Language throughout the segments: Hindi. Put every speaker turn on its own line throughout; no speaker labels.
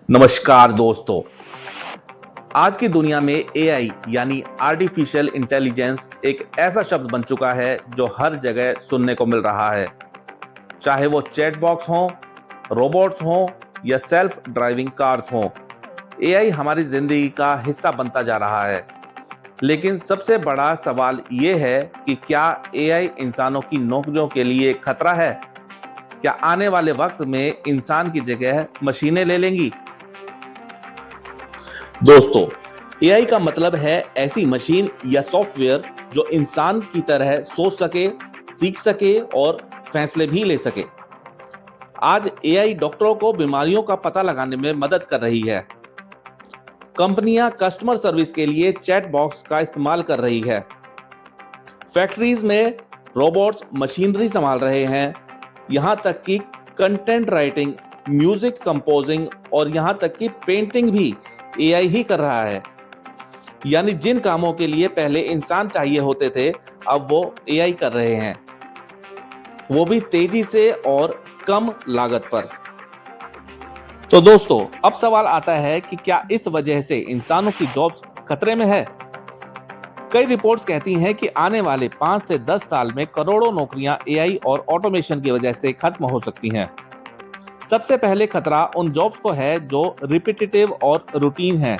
नमस्कार दोस्तों। आज की दुनिया में एआई यानी आर्टिफिशियल इंटेलिजेंस एक ऐसा शब्द बन चुका है जो हर जगह सुनने को मिल रहा है। चाहे वो चैट बॉक्स हो, रोबोट्स हो या सेल्फ ड्राइविंग कार्स हो, एआई हमारी जिंदगी का हिस्सा बनता जा रहा है। लेकिन सबसे बड़ा सवाल ये है कि क्या एआई इंसानों की नौकरियों के लिए खतरा है? क्या आने वाले वक्त में इंसान की जगह मशीनें ले लेंगी? दोस्तों, एआई का मतलब है ऐसी मशीन या सॉफ्टवेयर जो इंसान की तरह सोच सके, सीख सके और फैसले भी ले सके। आज एआई डॉक्टरों को बीमारियों का पता लगाने में मदद कर रही है। कंपनियां कस्टमर सर्विस के लिए चैट बॉक्स का इस्तेमाल कर रही है। फैक्ट्रीज में रोबोट्स मशीनरी संभाल रहे हैं। यहां तक कि कंटेंट राइटिंग, म्यूजिक कंपोजिंग और यहां तक कि पेंटिंग भी एआई ही कर रहा है। यानी जिन कामों के लिए पहले इंसान चाहिए होते थे, अब वो एआई कर रहे हैं, वो भी तेजी से और कम लागत पर। तो दोस्तों, अब सवाल आता है कि क्या इस वजह से इंसानों की जॉब्स खतरे में है? कई रिपोर्ट्स कहती हैं कि आने वाले 5 से 10 साल में करोड़ों नौकरियां एआई और ऑटोमेशन की वजह से खत्म हो सकती हैं। सबसे पहले खतरा उन जॉब्स को है जो रिपीटेटिव और रूटीन हैं,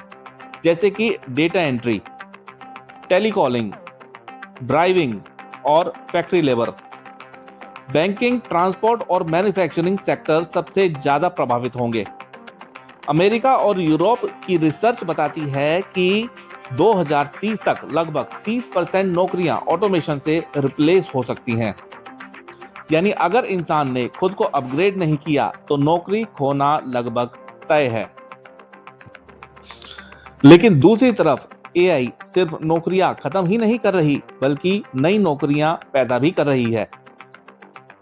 जैसे कि डेटा एंट्री, टेलीकॉलिंग, ड्राइविंग और फैक्ट्री लेबर। बैंकिंग, ट्रांसपोर्ट और मैन्युफैक्चरिंग सेक्टर सबसे ज्यादा प्रभावित होंगे। अमेरिका और यूरोप की रिसर्च बताती है कि 2030 तक लगभग 30% नौकरियां ऑटोमेशन से रिप्लेस हो सकती हैं। यानी अगर इंसान ने खुद को अपग्रेड नहीं किया तो नौकरी खोना लगभग तय है। लेकिन दूसरी तरफ एआई सिर्फ नौकरियां खत्म ही नहीं कर रही, बल्कि नई नौकरियां पैदा भी कर रही है।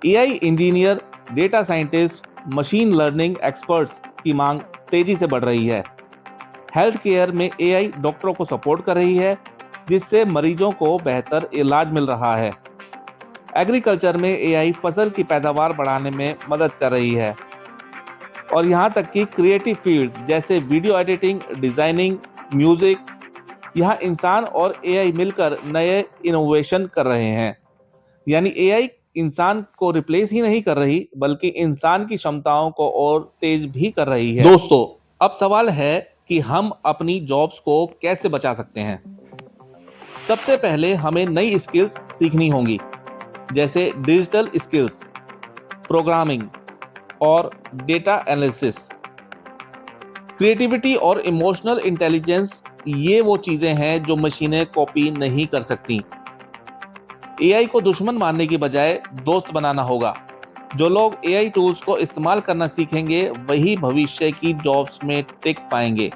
AI engineer, data scientist, machine learning experts की मांग तेजी से बढ़ रही है। हेल्थ केयर में एआई डॉक्टरों को सपोर्ट कर रही है, जिससे मरीजों को बेहतर इलाज मिल रहा है। एग्रीकल्चर में एआई फसल की पैदावार बढ़ाने में मदद कर रही है। और यहाँ तक कि क्रिएटिव फील्ड्स जैसे वीडियो एडिटिंग, डिजाइनिंग, म्यूजिक, यहाँ इंसान और एआई मिलकर नए इनोवेशन कर रहे हैं। यानी एआई इंसान को रिप्लेस ही नहीं कर रही, बल्कि इंसान की क्षमताओं को और तेज भी कर रही है। दोस्तों, अब सवाल है कि हम अपनी जॉब्स को कैसे बचा सकते हैं। सबसे पहले हमें नई स्किल्स सीखनी होंगी, जैसे डिजिटल स्किल्स, प्रोग्रामिंग और डेटा एनालिसिस। क्रिएटिविटी और इमोशनल इंटेलिजेंस, ये वो चीजें हैं जो मशीनें कॉपी नहीं कर सकती। एआई को दुश्मन मानने की बजाय दोस्त बनाना होगा। जो लोग एआई टूल्स को इस्तेमाल करना सीखेंगे, वही भविष्य की जॉब्स में टिक पाएंगे।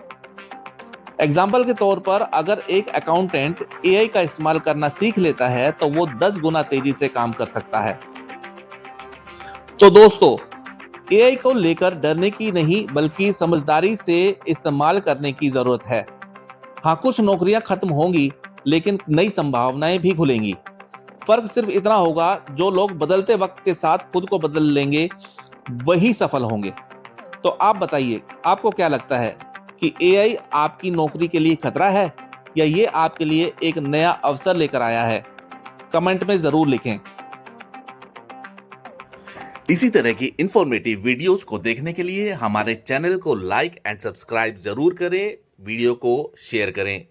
एग्जाम्पल के तौर पर अगर एक अकाउंटेंट एआई का इस्तेमाल करना सीख लेता है तो वो 10 गुना तेजी से काम कर सकता है। तो दोस्तों, एआई को लेकर डरने की नहीं, बल्कि समझदारी से इस्तेमाल करने की जरूरत है। हाँ, कुछ नौकरियां खत्म होंगी, लेकिन नई संभावनाएं भी खुलेंगी। फर्क सिर्फ इतना होगा, जो लोग बदलते वक्त के साथ खुद को बदल लेंगे, वही सफल होंगे। तो आप बताइए, आपको क्या लगता है कि एआई आपकी नौकरी के लिए खतरा है, या ये आपके लिए एक नया अवसर लेकर आया है? कमेंट में जरूर लिखें।
इसी तरह की इंफॉर्मेटिव वीडियोस को देखने के लिए हमारे चैनल को लाइक एंड सब्सक्राइब जरूर करें, वीडियो को शेयर करें।